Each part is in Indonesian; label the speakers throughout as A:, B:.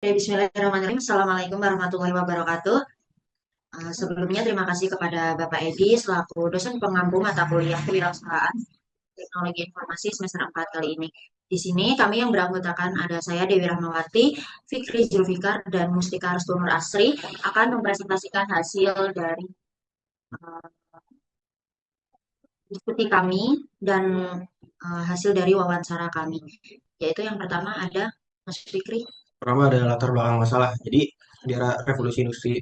A: Oke, Bismillahirrahmanirrahim. Assalamualaikum warahmatullahi wabarakatuh. Sebelumnya terima kasih kepada Bapak Edi selaku dosen pengampu mata kuliah kewirausahaan Teknologi Informasi semester 4 kali ini. Di sini kami yang beranggotakan ada saya Dewi Rahmawati, Fikri Zulfikar, dan Mustika Restu Asri akan mempresentasikan hasil dari uh, diskusi kami dan hasil dari wawancara kami. Yaitu yang pertama ada Mas Fikri.
B: Pertama ada latar belakang masalah. Jadi di era revolusi industri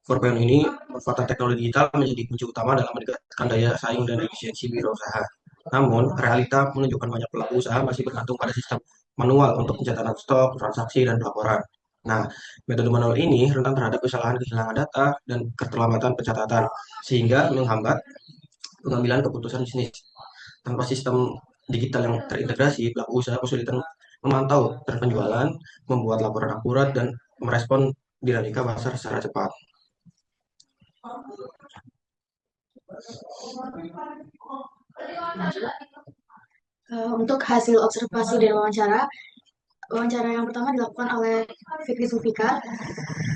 B: 4.0 ini, manfaatan teknologi digital menjadi kunci utama dalam meningkatkan daya saing dan efisiensi wirausaha. Namun, realita menunjukkan banyak pelaku usaha masih bergantung pada sistem manual untuk pencatatan stok, transaksi, dan pelaporan. Nah, metode manual ini rentan terhadap kesalahan kehilangan data dan keterlambatan pencatatan, sehingga menghambat pengambilan keputusan bisnis. Tanpa sistem digital yang terintegrasi, pelaku usaha kesulitan memantau tren penjualan, membuat laporan akurat, dan merespon dinamika pasar secara cepat.
C: Untuk hasil observasi dan wawancara, wawancara yang pertama dilakukan oleh Fikri Zulfikar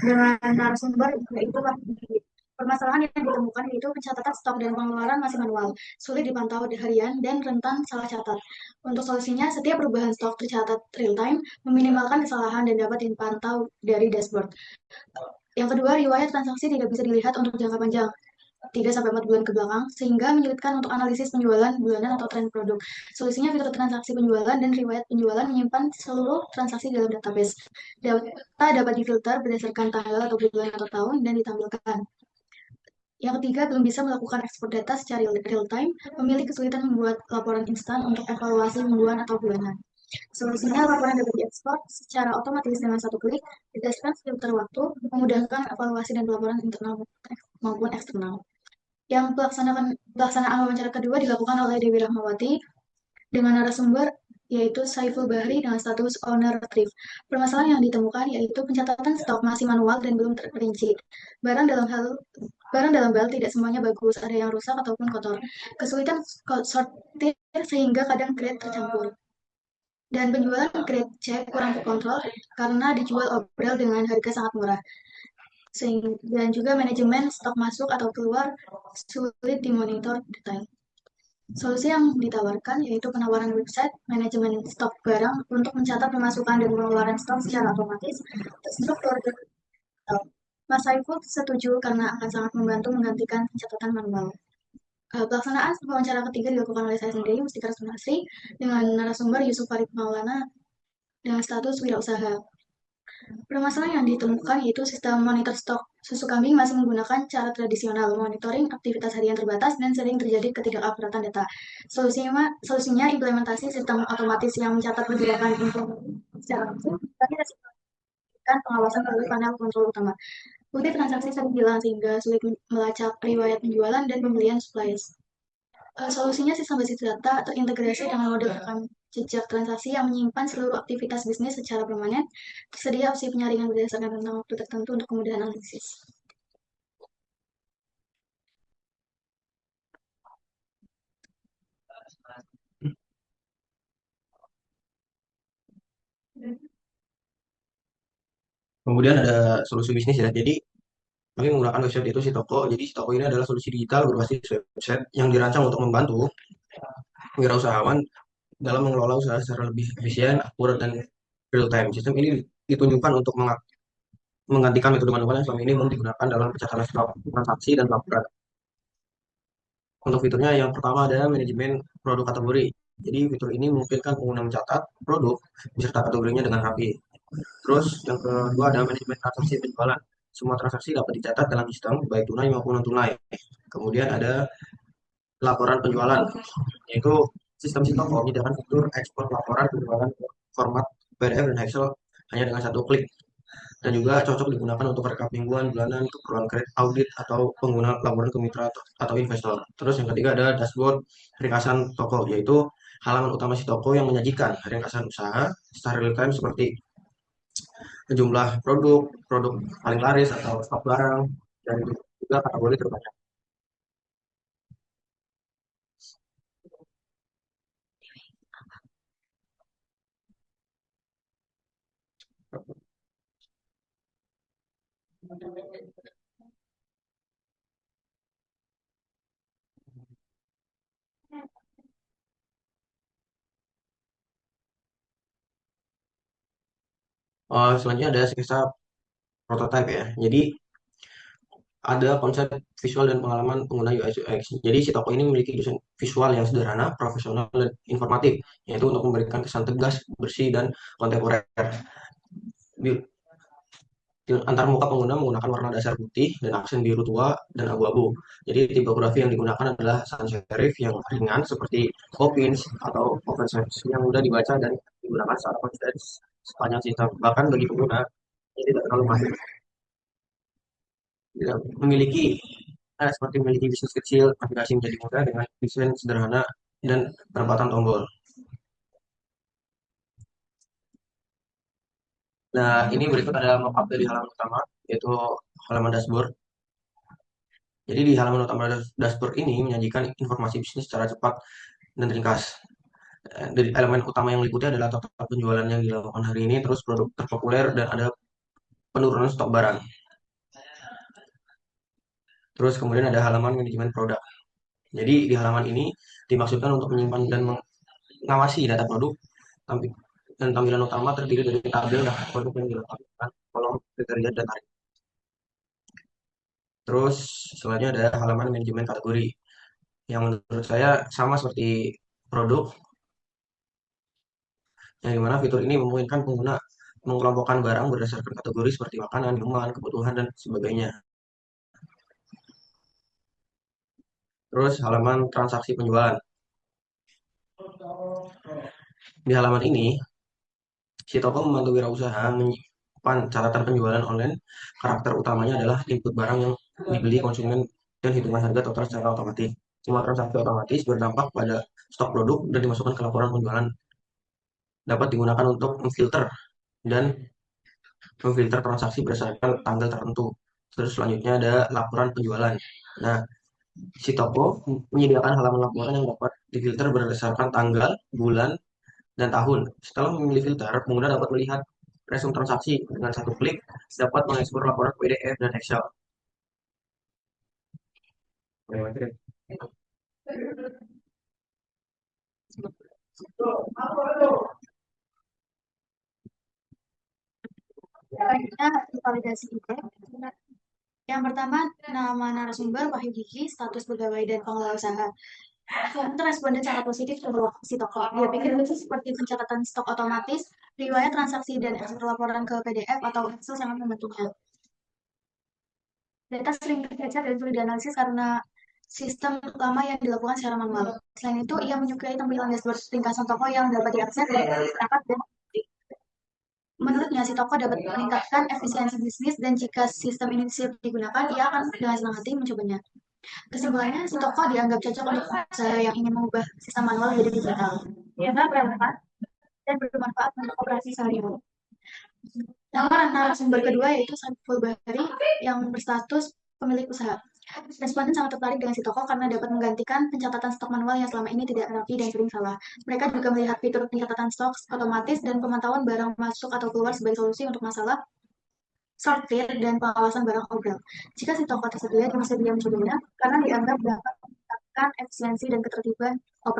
C: dengan narasumber yaitu permasalahan yang ditemukan yaitu pencatatan stok dan pengeluaran masih manual, sulit dipantau di harian dan rentan salah catat. Untuk solusinya, setiap perubahan stok tercatat real time, meminimalkan kesalahan dan dapat dipantau dari dashboard. Yang kedua, riwayat transaksi tidak bisa dilihat untuk jangka panjang. 3 sampai 4 bulan ke belakang, sehingga menyulitkan untuk analisis penjualan bulanan atau tren produk. Solusinya fitur transaksi penjualan dan riwayat penjualan menyimpan seluruh transaksi dalam database. Data dapat difilter berdasarkan tanggal atau bulan atau tahun dan ditampilkan. Yang ketiga, belum bisa melakukan ekspor data secara real time, memilih kesulitan membuat laporan instan untuk evaluasi mingguan atau bulanan. Solusinya, laporan dapat diekspor secara otomatis dengan satu klik, berdasarkan filter waktu, memudahkan evaluasi dan pelaporan internal maupun eksternal. Yang pelaksanaan wawancara kedua dilakukan oleh Dewi Rahmawati dengan narasumber yaitu Saiful Bahri dengan status owner retrieve. Permasalahan yang ditemukan yaitu pencatatan stok masih manual dan belum terperinci. Barang dalam hal Barang dalam bal tidak semuanya bagus, ada yang rusak ataupun kotor. Kesulitan sortir sehingga kadang grade tercampur. Dan penjualan grade C kurang terkontrol karena dijual obral dengan harga sangat murah. Dan juga manajemen stok masuk atau keluar sulit dimonitor detail. Solusi yang ditawarkan yaitu penawaran website, manajemen stok barang untuk mencatat pemasukan dan pengeluaran stok secara otomatis, terstruktur dan digital. Mas Saiful setuju karena akan sangat membantu menggantikan pencatatan manual. Pelaksanaan wawancara ketiga dilakukan oleh saya sendiri, Mustika Sunasri, dengan narasumber Yusuf Farid Maulana dengan status wirausaha. Permasalahan yang ditemukan yaitu sistem monitor stok susu kambing masih menggunakan cara tradisional, monitoring aktivitas harian terbatas dan sering terjadi ketidakakuratan data. Solusinya implementasi sistem otomatis yang mencatat pergerakan informasi secara langsung, tapi dan pengawasan melalui panel kontrol utama. Bukti transaksi sering hilang sehingga sulit melacak riwayat penjualan dan pembelian supplies. Solusinya sistem basis data terintegrasi dengan model rekam jejak transaksi yang menyimpan seluruh aktivitas bisnis secara permanen. Tersedia opsi penyaringan berdasarkan rentang waktu tertentu untuk kemudahan analisis.
B: Kemudian ada solusi bisnis ya. Jadi kami menggunakan website itu si toko. Jadi si toko ini adalah solusi digital berbasis website yang dirancang untuk membantu wirausahawan dalam mengelola usaha secara lebih efisien, akurat, dan real time. Sistem ini ditunjukkan untuk menggantikan metode manual yang selama ini belum digunakan dalam pencatatan stok, transaksi, dan laporan. Untuk fiturnya yang pertama adalah manajemen produk kategori. Jadi fitur ini memungkinkan pengguna mencatat produk beserta kategorinya dengan rapi. Terus yang kedua ada manajemen transaksi penjualan. Semua transaksi dapat dicatat dalam sistem baik tunai maupun non tunai. Kemudian ada laporan penjualan, yaitu sistem Sitoko menyediakan fitur ekspor laporan penjualan ke format PDF dan Excel hanya dengan satu klik dan juga cocok digunakan untuk rekap mingguan, bulanan, keperluan kredit audit atau pengguna laporan ke mitra atau investor. Terus yang ketiga ada dashboard ringkasan toko, yaitu halaman utama si toko yang menyajikan ringkasan usaha secara real time seperti jumlah produk, produk paling laris atau stok barang, dan juga kategori terbanyak. Selanjutnya ada sketsa prototype ya. Jadi ada konsep visual dan pengalaman pengguna UI UX. Jadi si toko ini memiliki desain visual yang sederhana, profesional, dan informatif, yaitu untuk memberikan kesan tegas, bersih, dan kontemporer. Di, di antar muka pengguna menggunakan warna dasar putih dan aksen biru tua dan abu-abu. Jadi tipografi yang digunakan adalah sans serif yang ringan seperti Coppins atau OpenSense yang mudah dibaca dan digunakan secara konsisten sepanjang sistem. Bahkan bagi pengguna ini tidak terlalu mahir. Tidak memiliki seperti memiliki bisnis kecil, aplikasi menjadi mudah dengan desain sederhana dan penempatan tombol. Nah, ini berikut ada mockup dari halaman utama, yaitu halaman dashboard. Jadi di halaman utama dashboard ini menyajikan informasi bisnis secara cepat dan ringkas. Dari elemen utama yang meliputi adalah total penjualan yang dilakukan hari ini, terus produk terpopuler, dan ada penurunan stok barang. Terus kemudian ada halaman manajemen produk. Jadi di halaman ini dimaksudkan untuk menyimpan dan mengawasi data produk, dan tampilan utama terdiri dari tabel dan produk yang dilakukan, kolom kriteria dan tarif. Terus selanjutnya ada halaman manajemen kategori yang menurut saya sama seperti produk, yang dimana fitur ini memungkinkan pengguna mengelompokkan barang berdasarkan kategori seperti makanan, minuman, kebutuhan, dan sebagainya. Terus halaman transaksi penjualan. Di halaman ini, si toko membantu wirausaha menyimpan catatan penjualan online. Karakter utamanya adalah input barang yang dibeli konsumen dan hitungan harga total secara otomatis. Semua transaksi otomatis berdampak pada stok produk dan dimasukkan ke laporan penjualan. Dapat digunakan untuk memfilter transaksi berdasarkan tanggal tertentu. Terus selanjutnya ada laporan penjualan. Nah, si toko menyediakan halaman laporan yang dapat difilter berdasarkan tanggal, bulan, dan tahun. Setelah memilih filter, pengguna dapat melihat resume transaksi dengan satu klik, dapat mengekspor laporan PDF dan Excel.
C: Selanjutnya, validasi ide. Yang pertama, nama narasumber, Wahyu Gigi, status pegawai dan pengelola usaha. Itu responden sangat positif terhadap si toko. Dia pikir itu seperti pencatatan stok otomatis, riwayat transaksi, dan ekspor laporan ke PDF atau Excel sangat membantunya. Data sering tercecer dan sulit dianalisis karena sistem lama yang dilakukan secara manual. Selain itu, ia menyukai tampilan dashboard ringkasan toko yang dapat diakses oleh masyarakat dan menurutnya si toko dapat meningkatkan efisiensi bisnis dan jika sistem ini siap digunakan, ia akan dengan senang hati mencobanya. Kesimpulannya, si toko dianggap cocok untuk usaha yang ingin mengubah sistem manual menjadi digital. Karena relevan dan bermanfaat untuk operasi sehari-hari. Narasumber kedua yaitu Saiful Bahari yang berstatus pemilik usaha. Responden sangat tertarik dengan si toko karena dapat menggantikan pencatatan stok manual yang selama ini tidak rapi dan sering salah. Mereka juga melihat fitur pencatatan stok otomatis dan pemantauan barang masuk atau keluar sebagai solusi untuk masalah sortir dan pengawasan barang obral. Jika si toko tersedia, dia mencoba karena dianggap dapat meningkatkan efisiensi dan ketertiban operasi.